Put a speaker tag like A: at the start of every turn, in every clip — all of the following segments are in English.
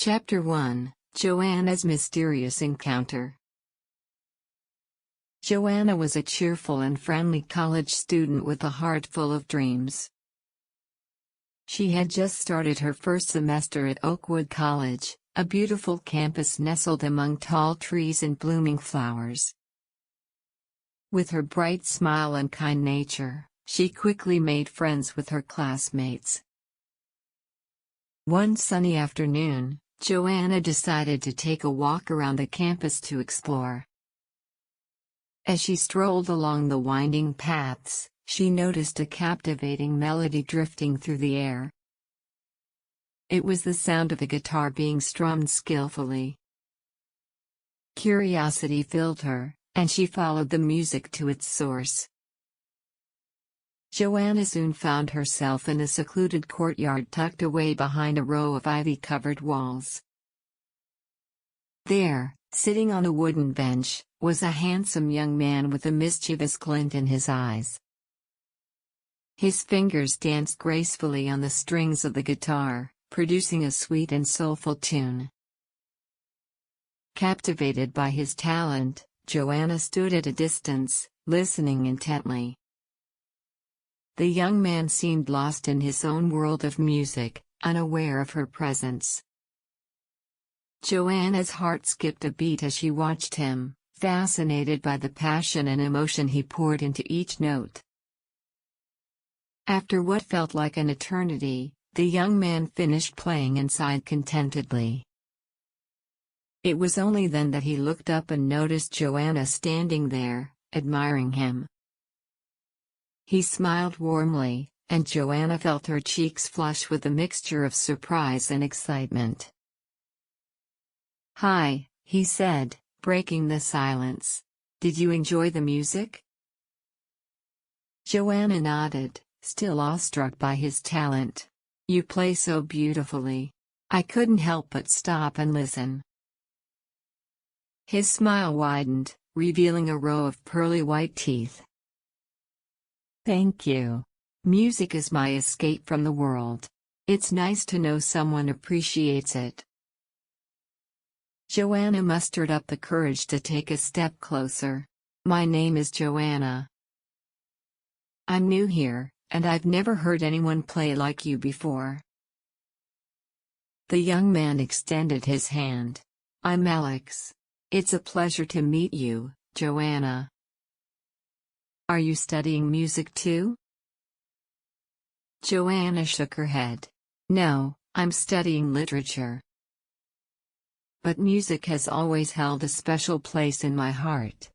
A: Chapter 1: Joanna's Mysterious Encounter. Joanna was a cheerful and friendly college student with a heart full of dreams. She had just started her first semester at Oakwood College, a beautiful campus nestled among tall trees and blooming flowers. With her bright smile and kind nature, she quickly made friends with her classmates. One sunny afternoon, Joanna decided to take a walk around the campus to explore. As she strolled along the winding paths, she noticed a captivating melody drifting through the air. It was the sound of a guitar being strummed skillfully. Curiosity filled her, and she followed the music to its source. Joanna soon found herself in a secluded courtyard tucked away behind a row of ivy-covered walls. There, sitting on a wooden bench, was a handsome young man with a mischievous glint in his eyes. His fingers danced gracefully on the strings of the guitar, producing a sweet and soulful tune. Captivated by his talent, Joanna stood at a distance, listening intently. The young man seemed lost in his own world of music, unaware of her presence. Joanna's heart skipped a beat as she watched him, fascinated by the passion and emotion he poured into each note. After what felt like an eternity, the young man finished playing and sighed contentedly. It was only then that he looked up and noticed Joanna standing there, admiring him. He smiled warmly, and Joanna felt her cheeks flush with a mixture of surprise and excitement. "Hi," he said, breaking the silence. "Did you enjoy the music?" Joanna nodded, still awestruck by his talent. "You play so beautifully. I couldn't help but stop and listen." His smile widened, revealing a row of pearly white teeth. "Thank you. Music is my escape from the world. It's nice to know someone appreciates it." Joanna mustered up the courage to take a step closer. "My name is Joanna. I'm new here, and I've never heard anyone play like you before." The young man extended his hand. "I'm Alex. It's a pleasure to meet you, Joanna. Are you studying music too?" Joanna shook her head. "No, I'm studying literature. But music has always held a special place in my heart."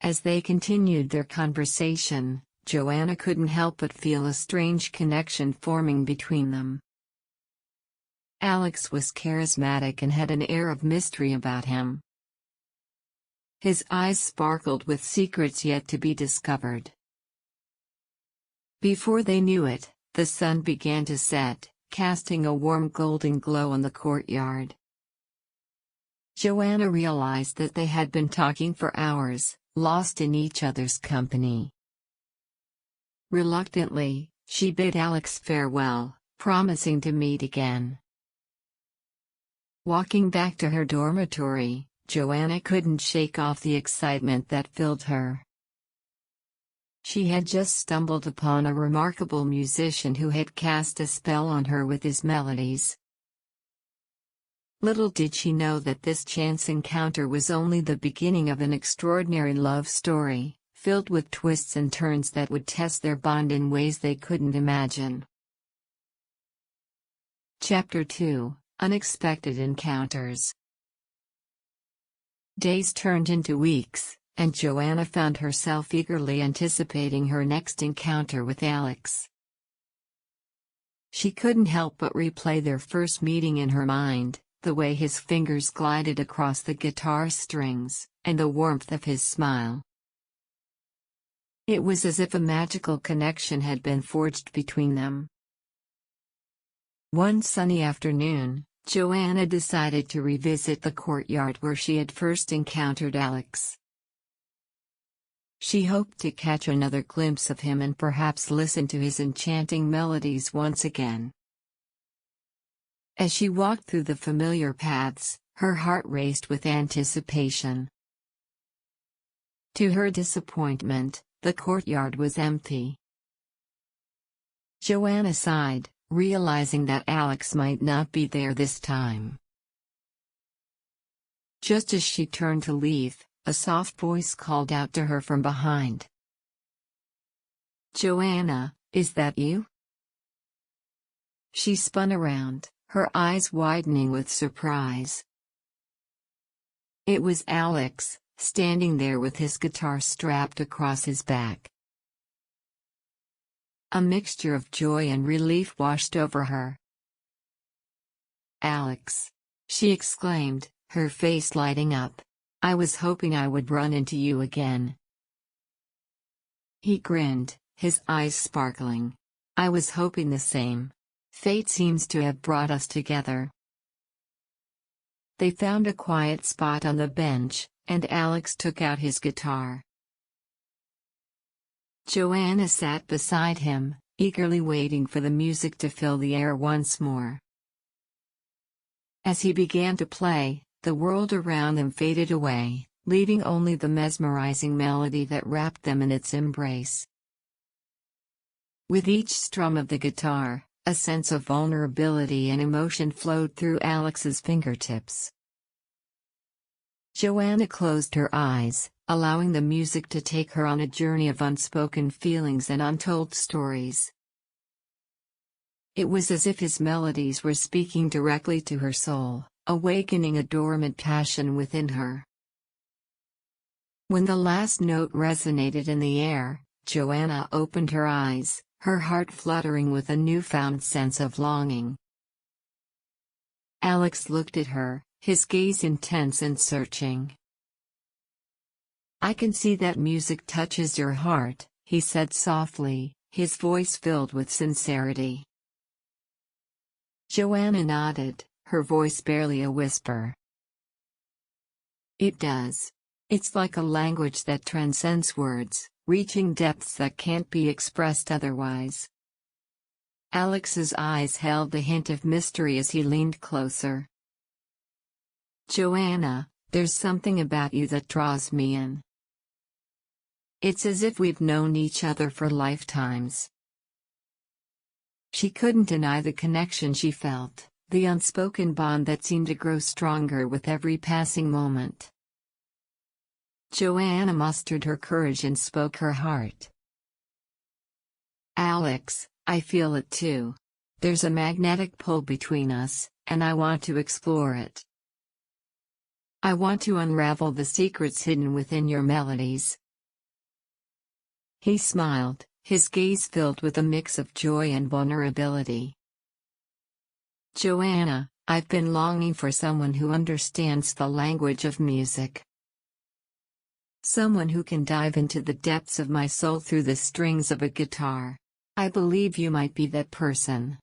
A: As they continued their conversation, Joanna couldn't help but feel a strange connection forming between them. Alex was charismatic and had an air of mystery about him. His eyes sparkled with secrets yet to be discovered. Before they knew it, the sun began to set, casting a warm golden glow on the courtyard. Joanna realized that they had been talking for hours, lost in each other's company. Reluctantly, she bid Alex farewell, promising to meet again. Walking back to her dormitory, Joanna couldn't shake off the excitement that filled her. She had just stumbled upon a remarkable musician who had cast a spell on her with his melodies. Little did she know that this chance encounter was only the beginning of an extraordinary love story, filled with twists and turns that would test their bond in ways they couldn't imagine. Chapter 2: Unexpected Encounters. Days turned into weeks, and Joanna found herself eagerly anticipating her next encounter with Alex. She couldn't help but replay their first meeting in her mind, the way his fingers glided across the guitar strings, and the warmth of his smile. It was as if a magical connection had been forged between them. One sunny afternoon, Joanna decided to revisit the courtyard where she had first encountered Alex. She hoped to catch another glimpse of him and perhaps listen to his enchanting melodies once again. As she walked through the familiar paths, her heart raced with anticipation. To her disappointment, the courtyard was empty. Joanna sighed, realizing that Alex might not be there this time. Just as she turned to leave, a soft voice called out to her from behind. "Joanna, is that you?" She spun around, her eyes widening with surprise. It was Alex, standing there with his guitar strapped across his back. A mixture of joy and relief washed over her. "Alex!" she exclaimed, her face lighting up. "I was hoping I would run into you again." He grinned, his eyes sparkling. "I was hoping the same. Fate seems to have brought us together." They found a quiet spot on the bench, and Alex took out his guitar. Joanna sat beside him, eagerly waiting for the music to fill the air once more. As he began to play, the world around them faded away, leaving only the mesmerizing melody that wrapped them in its embrace. With each strum of the guitar, a sense of vulnerability and emotion flowed through Alex's fingertips. Joanna closed her eyes, allowing the music to take her on a journey of unspoken feelings and untold stories. It was as if his melodies were speaking directly to her soul, awakening a dormant passion within her. When the last note resonated in the air, Joanna opened her eyes, her heart fluttering with a newfound sense of longing. Alex looked at her, his gaze intense and searching. "I can see that music touches your heart," he said softly, his voice filled with sincerity. Joanna nodded, her voice barely a whisper. "It does. It's like a language that transcends words, reaching depths that can't be expressed otherwise." Alex's eyes held the hint of mystery as he leaned closer. "Joanna, there's something about you that draws me in. It's as if we've known each other for lifetimes." She couldn't deny the connection she felt, the unspoken bond that seemed to grow stronger with every passing moment. Joanna mustered her courage and spoke her heart. "Alex, I feel it too. There's a magnetic pull between us, and I want to explore it. I want to unravel the secrets hidden within your melodies." He smiled, his gaze filled with a mix of joy and vulnerability. "Joanna, I've been longing for someone who understands the language of music. Someone who can dive into the depths of my soul through the strings of a guitar. I believe you might be that person."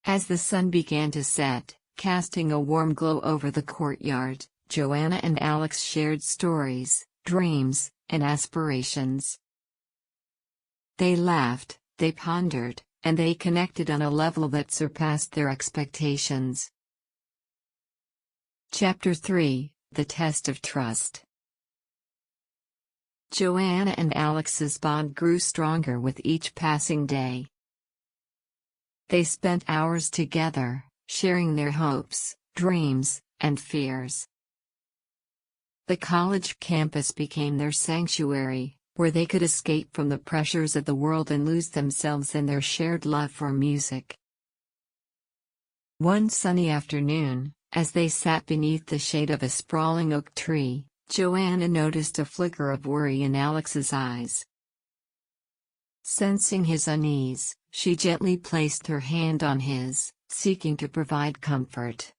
A: As the sun began to set, casting a warm glow over the courtyard, Joanna and Alex shared stories, dreams, and aspirations. They laughed, they pondered, and they connected on a level that surpassed their expectations. Chapter 3: The Test of Trust. Joanna and Alex's bond grew stronger with each passing day. They spent hours together, sharing their hopes, dreams, and fears. The college campus became their sanctuary, where they could escape from the pressures of the world and lose themselves in their shared love for music. One sunny afternoon, as they sat beneath the shade of a sprawling oak tree, Joanna noticed a flicker of worry in Alex's eyes. Sensing his unease, she gently placed her hand on his, seeking to provide comfort.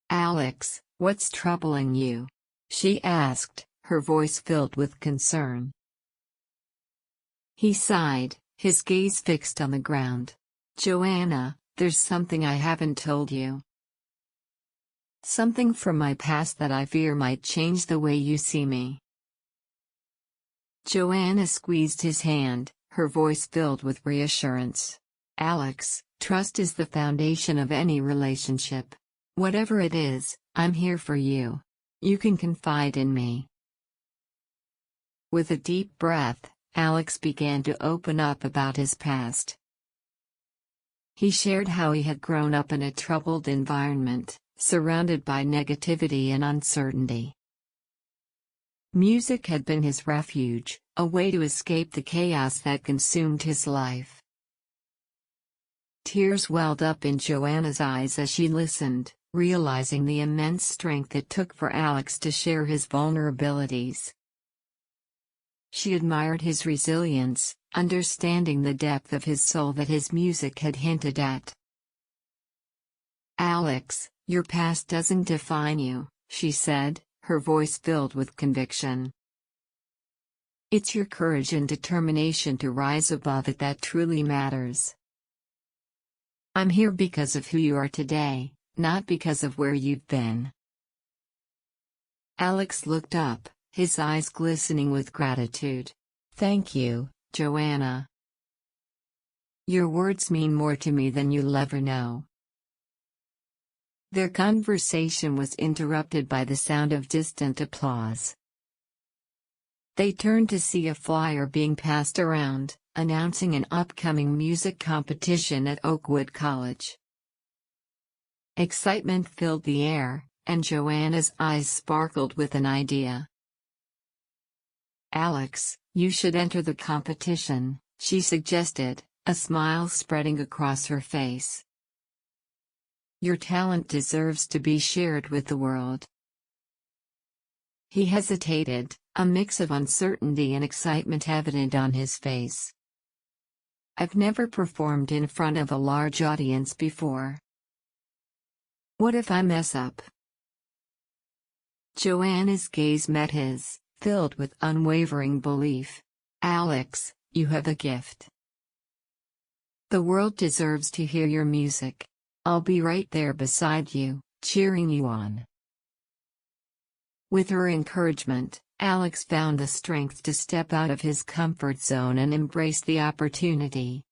A: "Alex, what's troubling you?" she asked, her voice filled with concern. He sighed, his gaze fixed on the ground. "Joanna, there's something I haven't told you. Something from my past that I fear might change the way you see me." Joanna squeezed his hand, her voice filled with reassurance. "Alex, Trust is the foundation of any relationship. Whatever it is, I'm here for you. You can confide in me." With a deep breath, Alex began to open up about his past. He shared how he had grown up in a troubled environment, surrounded by negativity and uncertainty. Music had been his refuge, a way to escape the chaos that consumed his life. Tears welled up in Joanna's eyes as she listened, realizing the immense strength it took for Alex to share his vulnerabilities. She admired his resilience, understanding the depth of his soul that his music had hinted at. "Alex, your past doesn't define you," she said, her voice filled with conviction. "It's your courage and determination to rise above it that truly matters. I'm here because of who you are today, not because of where you've been." Alex looked up, his eyes glistening with gratitude. "Thank you, Joanna. Your words mean more to me than you'll ever know." Their conversation was interrupted by the sound of distant applause. They turned to see a flyer being passed around, announcing an upcoming music competition at Oakwood College. Excitement filled the air, and Joanna's eyes sparkled with an idea. "Alex, you should enter the competition," she suggested, a smile spreading across her face. "Your talent deserves to be shared with the world." He hesitated, a mix of uncertainty and excitement evident on his face. "I've never performed in front of a large audience before. What if I mess up?" Joanna's gaze met his, filled with unwavering belief. "Alex, you have a gift. The world deserves to hear your music. I'll be right there beside you, cheering you on." With her encouragement, Alex found the strength to step out of his comfort zone and embrace the opportunity.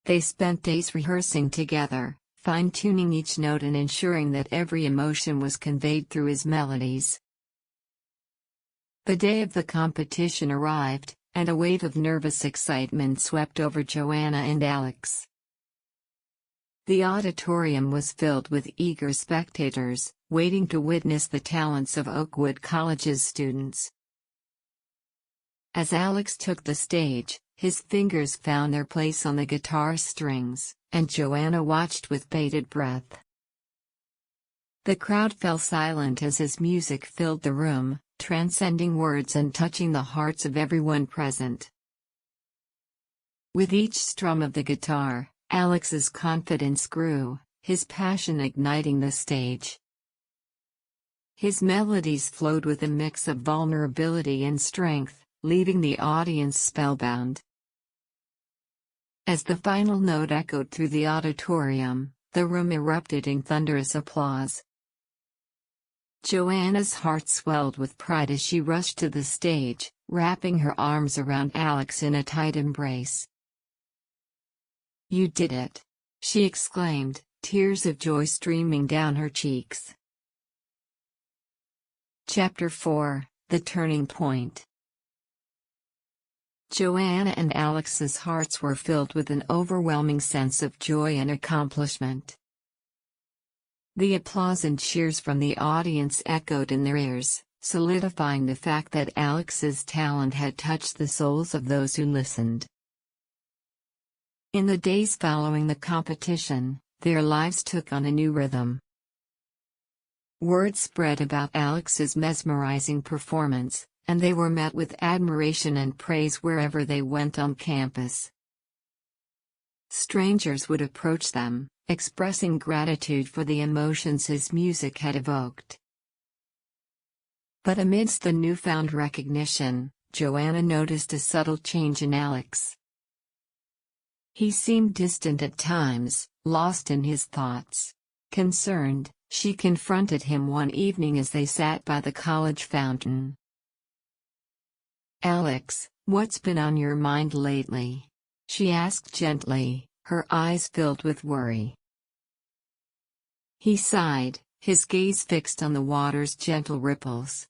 A: They spent days rehearsing together, fine-tuning each note and ensuring that every emotion was conveyed through his melodies. The day of the competition arrived, and a wave of nervous excitement swept over Joanna and Alex. The auditorium was filled with eager spectators, waiting to witness the talents of Oakwood College's students. As Alex took the stage, his fingers found their place on the guitar strings, and Joanna watched with bated breath. The crowd fell silent as his music filled the room, transcending words and touching the hearts of everyone present. With each strum of the guitar, Alex's confidence grew, his passion igniting the stage. His melodies flowed with a mix of vulnerability and strength, leaving the audience spellbound. As the final note echoed through the auditorium, the room erupted in thunderous applause. Joanna's heart swelled with pride as she rushed to the stage, wrapping her arms around Alex in a tight embrace. "You did it!" she exclaimed, tears of joy streaming down her cheeks. Chapter 4: The Turning Point. Joanna and Alex's hearts were filled with an overwhelming sense of joy and accomplishment. The applause and cheers from the audience echoed in their ears, solidifying the fact that Alex's talent had touched the souls of those who listened. In the days following the competition, their lives took on a new rhythm. Word spread about Alex's mesmerizing performance, and they were met with admiration and praise wherever they went on campus. Strangers would approach them, expressing gratitude for the emotions his music had evoked. But amidst the newfound recognition, Joanna noticed a subtle change in Alex. He seemed distant at times, lost in his thoughts. Concerned, she confronted him one evening as they sat by the college fountain. "Alex, what's been on your mind lately?" she asked gently, her eyes filled with worry. He sighed, his gaze fixed on the water's gentle ripples.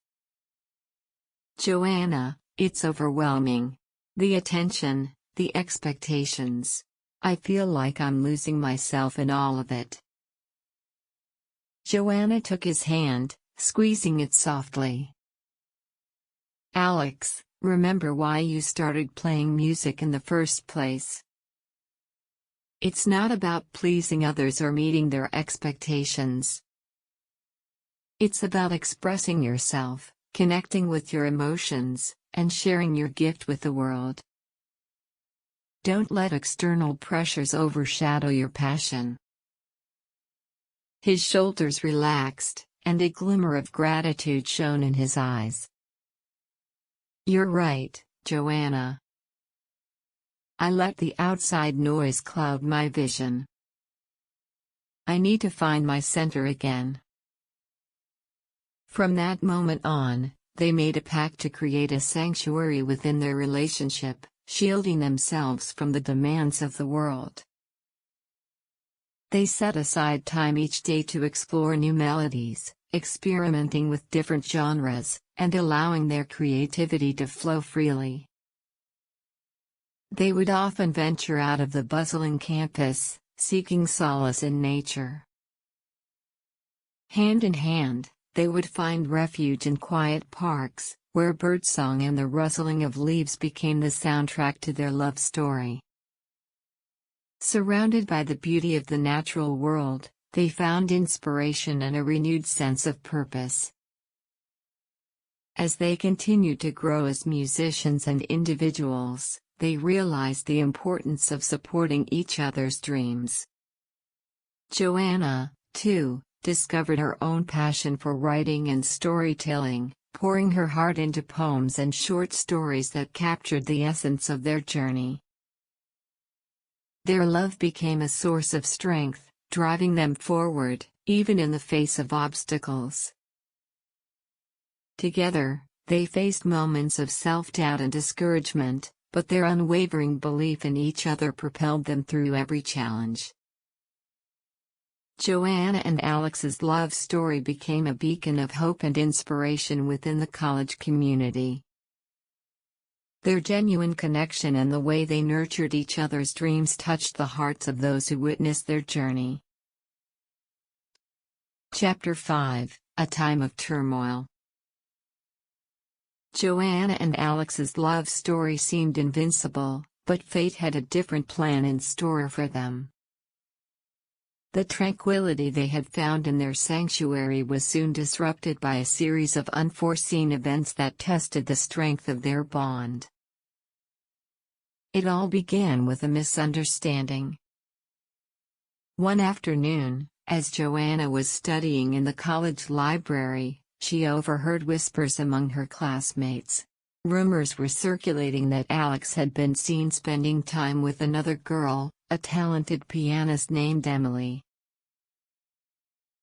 A: "Joanna, it's overwhelming. The attention, the expectations. I feel like I'm losing myself in all of it." Joanna took his hand, squeezing it softly. "Alex, remember why you started playing music in the first place. It's not about pleasing others or meeting their expectations. It's about expressing yourself, connecting with your emotions, and sharing your gift with the world. Don't let external pressures overshadow your passion." His shoulders relaxed, and a glimmer of gratitude shone in his eyes. "You're right, Joanna. I let the outside noise cloud my vision. I need to find my center again." From that moment on, they made a pact to create a sanctuary within their relationship, shielding themselves from the demands of the world. They set aside time each day to explore new melodies, experimenting with different genres, and allowing their creativity to flow freely. They would often venture out of the bustling campus, seeking solace in nature. Hand in hand, they would find refuge in quiet parks, where birdsong and the rustling of leaves became the soundtrack to their love story. Surrounded by the beauty of the natural world, they found inspiration and a renewed sense of purpose. As they continued to grow as musicians and individuals, they realized the importance of supporting each other's dreams. Joanna, too, discovered her own passion for writing and storytelling, pouring her heart into poems and short stories that captured the essence of their journey. Their love became a source of strength, driving them forward, even in the face of obstacles. Together, they faced moments of self-doubt and discouragement, but their unwavering belief in each other propelled them through every challenge. Joanna and Alex's love story became a beacon of hope and inspiration within the college community. Their genuine connection and the way they nurtured each other's dreams touched the hearts of those who witnessed their journey. Chapter 5: A Time of Turmoil. Joanna and Alex's love story seemed invincible, but fate had a different plan in store for them. The tranquility they had found in their sanctuary was soon disrupted by a series of unforeseen events that tested the strength of their bond. It all began with a misunderstanding. One afternoon, as Joanna was studying in the college library, she overheard whispers among her classmates. Rumors were circulating that Alex had been seen spending time with another girl, a talented pianist named Emily.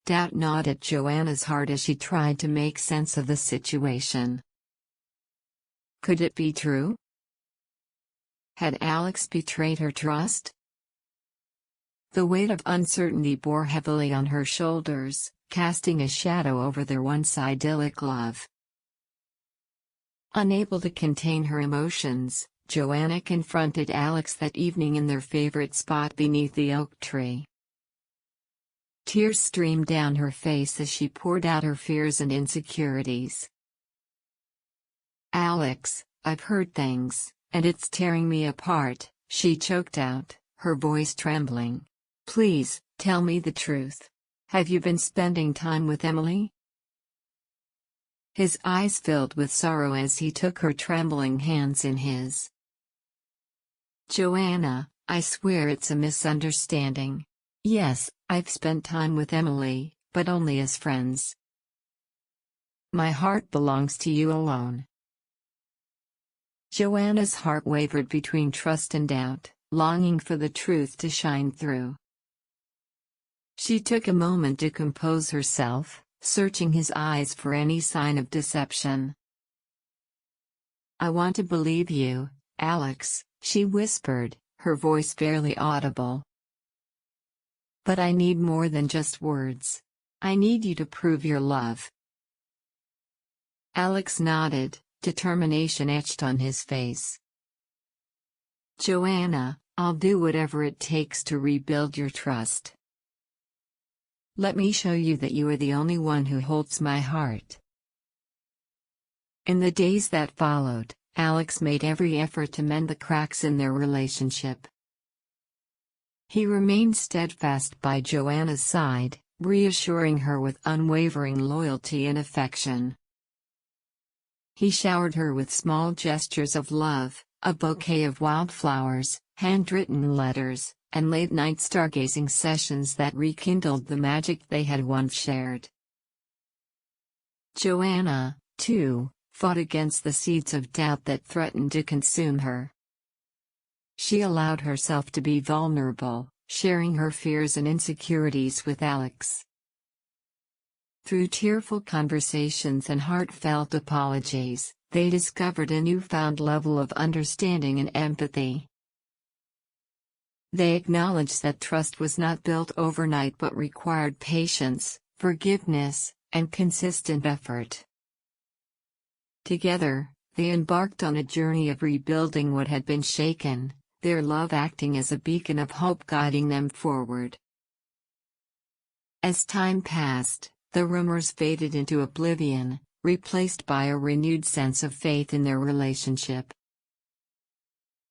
A: Doubt gnawed at Joanna's heart as she tried to make sense of the situation. Could it be true? Had Alex betrayed her trust? The weight of uncertainty bore heavily on her shoulders, casting a shadow over their once idyllic love. Unable to contain her emotions, Joanna confronted Alex that evening in their favorite spot beneath the oak tree. Tears streamed down her face as she poured out her fears and insecurities. "Alex, I've heard things, and it's tearing me apart," she choked out, her voice trembling. "Please, tell me the truth. Have you been spending time with Emily?" His eyes filled with sorrow as he took her trembling hands in his. "Joanna, I swear it's a misunderstanding. Yes, I've spent time with Emily, but only as friends. My heart belongs to you alone." Joanna's heart wavered between trust and doubt, longing for the truth to shine through. She took a moment to compose herself, searching his eyes for any sign of deception. "I want to believe you, Alex," she whispered, her voice barely audible. "But I need more than just words. I need you to prove your love." Alex nodded, determination etched on his face. "Joanna, I'll do whatever it takes to rebuild your trust. Let me show you that you are the only one who holds my heart." In the days that followed, Alex made every effort to mend the cracks in their relationship. He remained steadfast by Joanna's side, reassuring her with unwavering loyalty and affection. He showered her with small gestures of love, a bouquet of wildflowers, handwritten letters, and late-night stargazing sessions that rekindled the magic they had once shared. Joanna, too, fought against the seeds of doubt that threatened to consume her. She allowed herself to be vulnerable, sharing her fears and insecurities with Alex. Through tearful conversations and heartfelt apologies, they discovered a newfound level of understanding and empathy. They acknowledged that trust was not built overnight but required patience, forgiveness, and consistent effort. Together, they embarked on a journey of rebuilding what had been shaken, their love acting as a beacon of hope guiding them forward. As time passed, the rumors faded into oblivion, replaced by a renewed sense of faith in their relationship.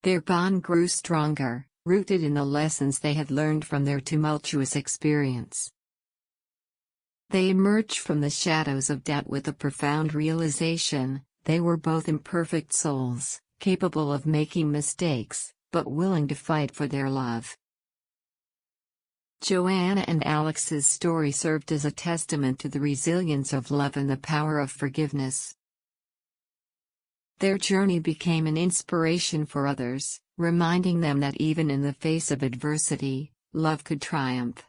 A: Their bond grew stronger, rooted in the lessons they had learned from their tumultuous experience. They emerged from the shadows of doubt with a profound realization: they were both imperfect souls, capable of making mistakes, but willing to fight for their love. Joanna and Alex's story served as a testament to the resilience of love and the power of forgiveness. Their journey became an inspiration for others, reminding them that even in the face of adversity, love could triumph.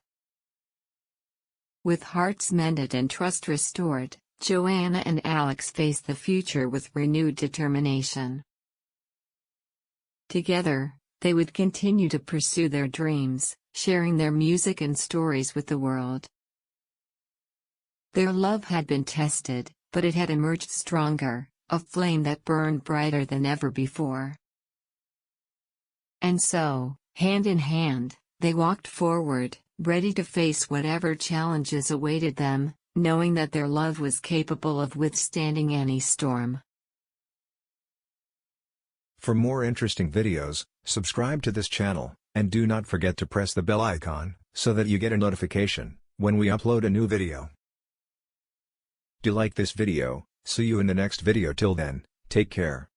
A: With hearts mended and trust restored, Joanna and Alex faced the future with renewed determination. Together, they would continue to pursue their dreams, sharing their music and stories with the world. Their love had been tested, but it had emerged stronger, a flame that burned brighter than ever before. And so, hand in hand, they walked forward, ready to face whatever challenges awaited them, knowing that their love was capable of withstanding any storm.
B: For more interesting videos, subscribe to this channel, and do not forget to press the bell icon, so that you get a notification when we upload a new video. Do like this video. See you in the next video. Till then, take care.